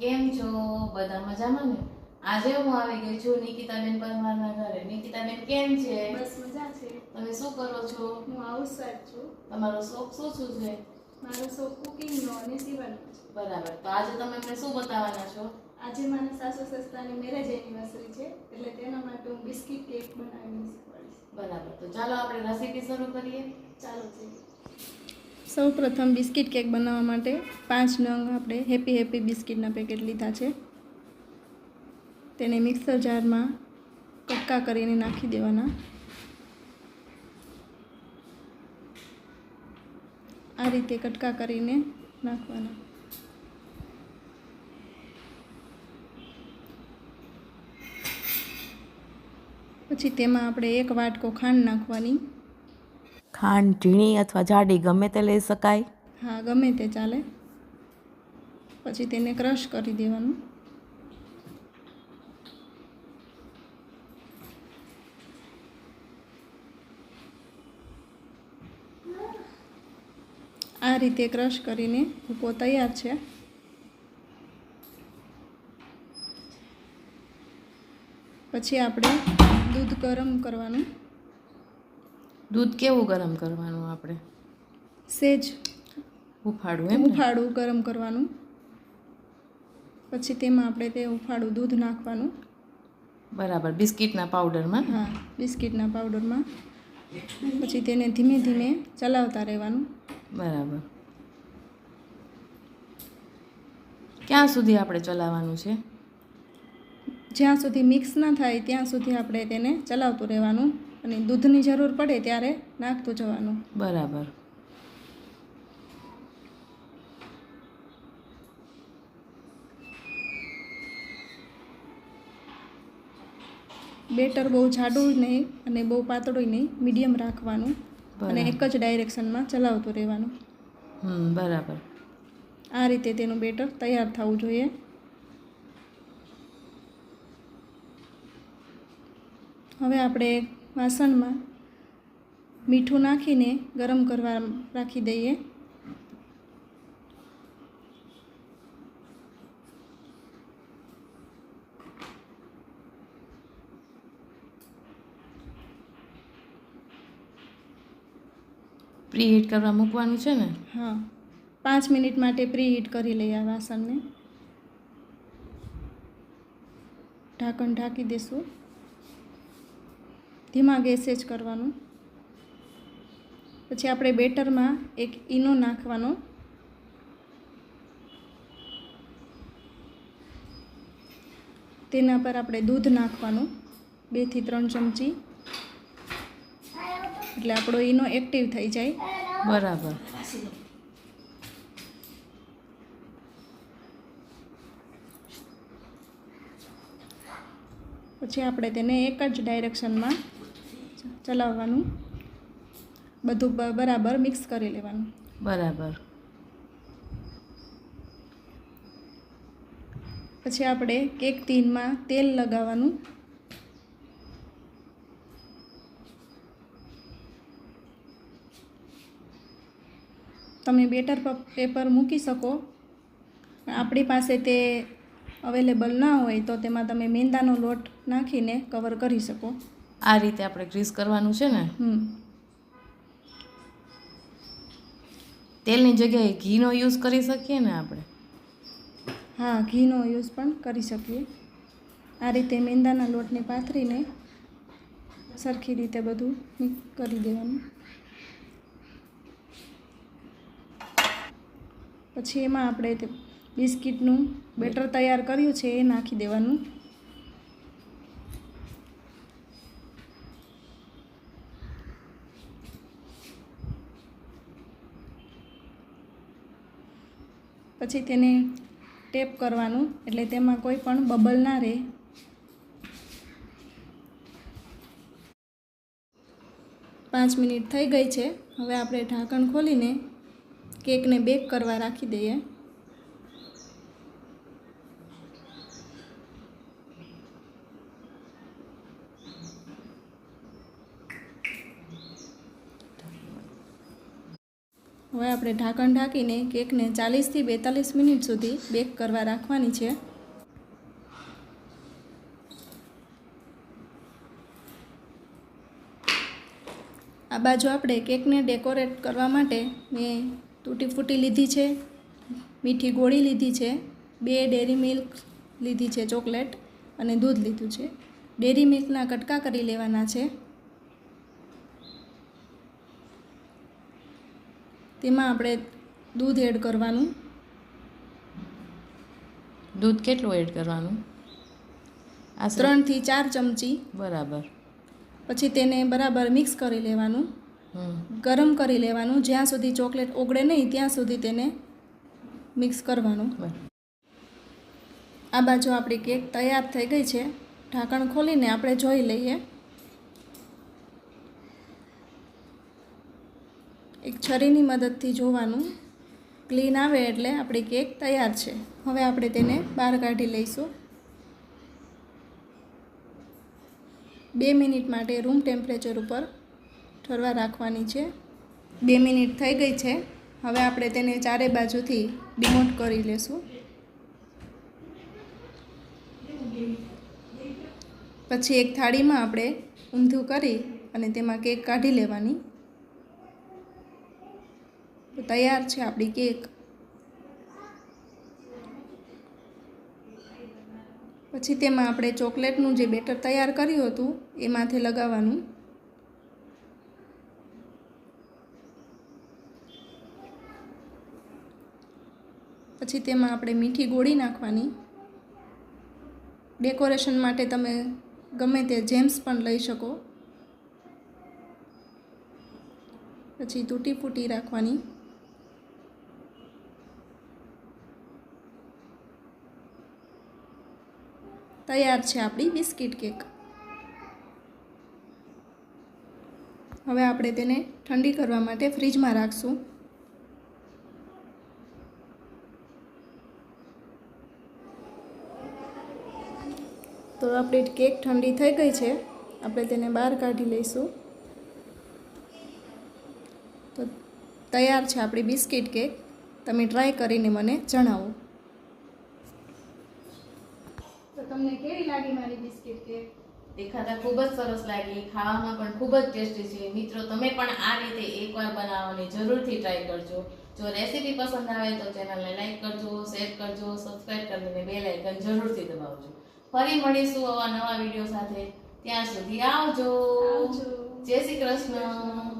કેમ છો? બધા મજામાં ને? આજે હું આવી ગઈ છું નિકિતાબેન પરમારના ઘરે. નિકિતાબેન કેમ છે? બસ મજા છે. તમે શું કરો છો? હું હાઉસવાઈફ છું. તમારો શોખ શું છે? મારો શોખ કુકિંગનો અને સીવણનો છે. બરાબર. તો આજે તમે મને શું બતાવવાના છો? આજે મારા સાસુ સસરાની મેરેજ એનિવર્સરી છે, એટલે તેના માટે હું બિસ્કિટ કેક બનાવીને શીખવાડીશ. બરાબર. તો ચાલો આપણે રેસીપી શરૂ કરીએ. ચાલો છે. સૌપ્રથમ બિસ્કિટ કેક બનાવવા માટે 5 નંગ આપણે હેપી બિસ્કિટના પેકેટ લીધા છે. તેને મિક્સર જારમાં કટકા કરીને નાખી દેવાના. આ રીતે કટકા કરીને નાખવાના. પછી તેમાં આપણે 1 વાટકો ખાંડ નાખવાની. ખાંડ ઝીણી અથવા જાડી ગમે તે લઈ શકાય. હા, ગમે તે ચાલે. પછી તેને ક્રશ કરી દેવાનું. આ રીતે ક્રશ કરીને ભૂકો તૈયાર છે. પછી આપણે દૂધ ગરમ કરવાનું. દૂધ કેવું ગરમ કરવાનું આપણે? સેજ ઉફાળું એમ ને? ઉફાળું ગરમ કરવાનું. પછી તેમાં આપણે તે ઉફાળું દૂધ નાખવાનું. બરાબર. બિસ્કિટના પાવડરમાં? હા, બિસ્કિટના પાવડરમાં. પછી તેને ધીમે ધીમે ચલાવતા રહેવાનું. બરાબર. ક્યાં સુધી આપણે ચલાવવાનું છે? જ્યાં સુધી મિક્સ ના થાય ત્યાં સુધી આપણે તેને ચલાવતું રહેવાનું, અને દૂધની જરૂર પડે ત્યારે નાખતું જવાનું. બરાબર. બેટર બહુ જાડું નહીં અને બહુ પાતળું નહીં, મીડિયમ રાખવાનું. અને એક જ ડાયરેક્શનમાં ચલાવતું રહેવાનું. બરાબર. આ રીતે તેનું બેટર તૈયાર થવું જોઈએ. હવે આપણે વાસણમાં મીઠું નાખીને ગરમ કરવા રાખી દઈએ. પ્રી હીટ કરવા મૂકવાનું છે ને? હા, 5 મિનિટ માટે પ્રી હીટ કરી લઈએ આ વાસણને. ઢાંકણ ઢાંકી દઈશું. ધીમા ગેસે જ કરવાનું. પછી આપણે બેટરમાં 1 ઈનો નાખવાનો. તેના પર આપણે દૂધ નાખવાનું 2 થી 3 ચમચી, એટલે આપણો ઈનો એક્ટિવ થઈ જાય. બરાબર. પછી આપણે તેને એક જ ડાયરેક્શનમાં ચલાવવાનું. બધું બરાબર મિક્સ કરી લેવાનું. બરાબર. પછી આપણે કેક ટીનમાં તેલ લગાવવાનું. તમે બેટર પેપર મૂકી શકો. આપણી પાસે તે અવેલેબલ ના હોય તો તેમાં તમે મેંદાનો લોટ નાખીને કવર કરી શકો. આ રીતે આપણે ગ્રીસ કરવાનું છે ને? તેલની જગ્યાએ ઘીનો યુઝ કરી શકીએ ને આપણે? હા, ઘીનો યુઝ પણ કરી શકીએ. આ રીતે મેંદાના લોટને પાથરીને સરખી રીતે બધું મિક્સ કરી દેવાનું. પછી એમાં આપણે બિસ્કિટનું બેટર તૈયાર કર્યું છે એ નાખી દેવાનું. પછી તેને ટેપ કરવાનું, એટલે તેમાં કોઈ પણ બબલ ના રહે. પાંચ મિનિટ થઈ ગઈ છે. હવે આપણે ઢાંકણ ખોલીને કેકને બેક કરવા રાખી દઈએ. હવે આપણે ઢાંકણ ઢાંકીને કેકને 40 થી 42 મિનિટ સુધી બેક કરવા રાખવાની છે. આ બાજુ આપણે કેકને ડેકોરેટ કરવા માટે મેં તૂટી ફૂટી લીધી છે, મીઠી ગોળી લીધી છે, 2 ડેરી મિલ્ક લીધી છે ચોકલેટ અને દૂધ લીધું છે. ડેરી મિલ્કના કટકા કરી લેવાના છે. તેમાં આપણે દૂધ એડ કરવાનું. દૂધ કેટલું એડ કરવાનું? 3 થી 4 ચમચી. બરાબર. પછી તેને બરાબર મિક્સ કરી લેવાનું, ગરમ કરી લેવાનું. જ્યાં સુધી ચોકલેટ ઓગળે નહીં ત્યાં સુધી તેને મિક્સ કરવાનું. આ બાજુ આપણી કેક તૈયાર થઈ ગઈ છે. ઢાંકણ ખોલીને આપણે જોઈ લઈએ. એક છરીની મદદથી જોવાનું, ક્લીન આવે એટલે આપણી કેક તૈયાર છે. હવે આપણે તેને બહાર કાઢી લઈશું. 2 મિનિટ માટે રૂમ ટેમ્પરેચર ઉપર ઠરવા રાખવાની છે. 2 મિનિટ થઈ ગઈ છે. હવે આપણે તેને ચારે બાજુથી ડિમોટ કરી લેશું. પછી એક થાળીમાં આપણે ઊંધું કરી અને તેમાં કેક કાઢી લેવાની. તો તૈયાર છે આપણી કેક. પછી તેમાં આપણે ચોકલેટનું જે બેટર તૈયાર કર્યું હતું એ માથે લગાવવાનું. પછી તેમાં આપણે મીઠી ગોળી નાખવાની. ડેકોરેશન માટે તમે ગમે તે જેમ્સ પણ લઈ શકો. પછી તૂટી ફૂટી રાખવાની. તૈયાર છે આપણી બિસ્કિટ કેક. હવે આપણે તેને ઠંડી કરવા માટે ફ્રીજમાં રાખશું. તો આપણી કેક ઠંડી થઈ ગઈ છે. આપણે તેને બહાર કાઢી લઈશું. તો તૈયાર છે આપણી બિસ્કિટ કેક. તમે ટ્રાય કરીને મને જણાવો. તો તમને કેવી લાગી મારી બિસ્કિટ કેક? દેખાતા ખૂબ જ સરસ લાગી, ખાવામાં પણ ખૂબ જ ટેસ્ટી છે. મિત્રો તમે પણ આ રીતે એકવાર બનાવવાની જરૂરથી ટ્રાય કરજો. જો રેસીપી પસંદ આવે તો ચેનલને લાઈક કરજો, શેર કરજો, સબસ્ક્રાઇબ કરીને બેલ આઇકન જરૂરથી દબાવજો. ફરી મળીશું આવા નવા વિડીયો સાથે. ત્યાં સુધી આવજો. જય શ્રી કૃષ્ણ.